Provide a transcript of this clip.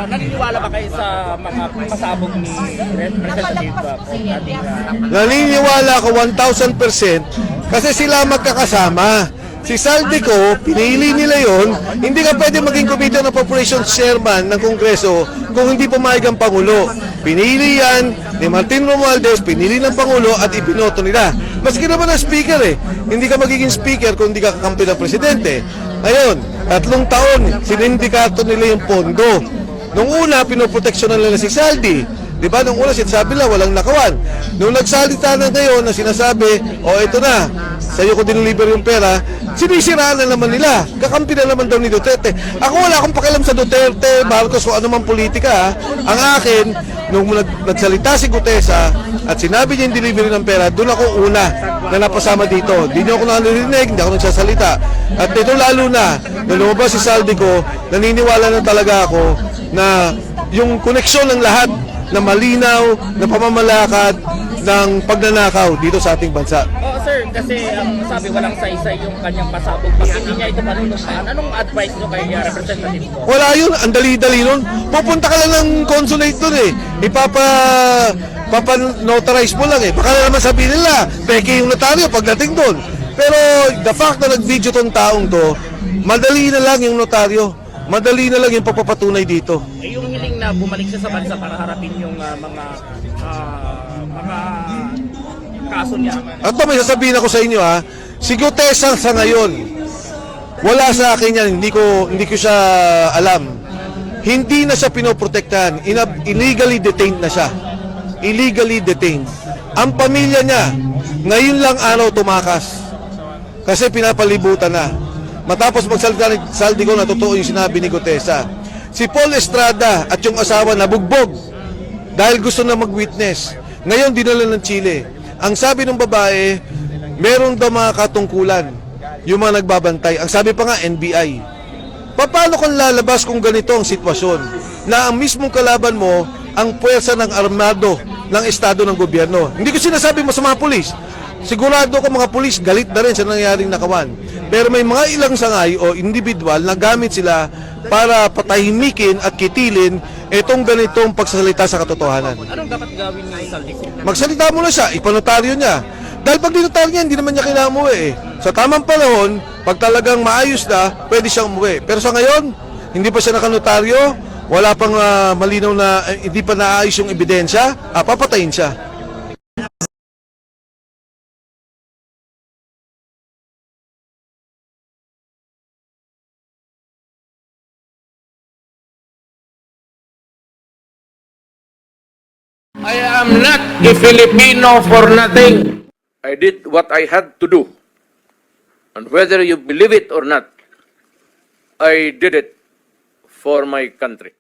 naniniwala ba kayo sa mga pasabog ni Representative Naniniwala ako 1,000% kasi sila magkakasama. Si Saldico, pinili nila yon. Hindi ka pwede maging Committee on Appropriations Chairman ng Kongreso kung hindi pumayag ang Pangulo. Pinili yan ni Martin Romualdez, pinili ng Pangulo at ibinoto nila. Maski naman ang Speaker hindi ka magiging Speaker kung hindi ka kakampi ng Presidente. Ngayon, 3 taon, sinindikato nila yung pondo. Nung una, pinoproteksyonan nila si Saldi. Di ba? Nung una, sinasabi nila, walang nakawan. Nung nagsalita na ngayon, na sinasabi, ito na, sa'yo ko dineliver yung pera, sinisiraan na naman nila. Kakampi na naman daw ni Duterte. Ako wala akong pakialam sa Duterte, Marcos, o anumang politika. Ang akin, nung nagsalita si Gutesa at sinabi niya yung delivery ng pera, doon ako una na napasama dito. Di niyo ako narinig, hindi ako nagsasalita. At ito lalo na, nung lumabas si Saldico, naniniwala na talaga ako na yung koneksyon ng lahat na malinaw, na pamamalakad ng pagnanakaw dito sa ating bansa. Sir, kasi sabi walang saysay yung kanyang pasabog. Bakit hindi niya ito panunusaan? Anong advice nyo kay Representative ko? Wala yun, ang dali-dali nun. Pupunta ka lang ng consulate dun Papa-notarize mo lang Baka na naman sabihin nila, peke yung notaryo pagdating dun. Pero the fact na nag-video tong taong to, madali na lang yung notaryo. Madali na lang yung pagpapatunay dito. Yung hiling na bumalik siya sa bansa para harapin yung mga kaso niya. At may sasabihin ako sa inyo si Gutesa sa ngayon, wala sa akin yan, hindi ko siya alam. Hindi na siya pinoprotektahan, illegally detained na siya. Illegally detained. Ang pamilya niya, ngayon lang araw tumakas. Kasi pinapalibutan na. Matapos magsalita ni Saldico na totoo yung sinabi ni Gutesa. Si Paul Estrada at yung asawa nabugbog dahil gusto na mag-witness. Ngayon dinala ng Chile. Ang sabi ng babae, meron daw mga katungkulan yung mga nagbabantay. Ang sabi pa nga, NBI. Paano kung lalabas kung ganito ang sitwasyon? Na ang mismong kalaban mo, ang puwersa ng armado ng estado ng gobyerno. Hindi ko sinasabi mo sa mga pulis. Sigurado ko mga pulis galit na rin sa nangyaring nakawan. Pero may mga ilang sangay o individual na gamit sila para patahimikin at kitilin itong ganitong pagsasalita sa katotohanan. Anong dapat gawin ni Saldico? Magsalita mo na siya, ipanotaryo niya. Dahil pag dinotaryo niya, hindi naman niya kailangan umuwi Sa tamang panahon, pag talagang maayos na, pwede siyang umuwi. Pero sa ngayon, hindi pa siya nakanotaryo, wala pang malinaw na, hindi pa naayos yung ebidensya, papatayin siya. I am not a Filipino for nothing. I did what I had to do. And whether you believe it or not, I did it for my country.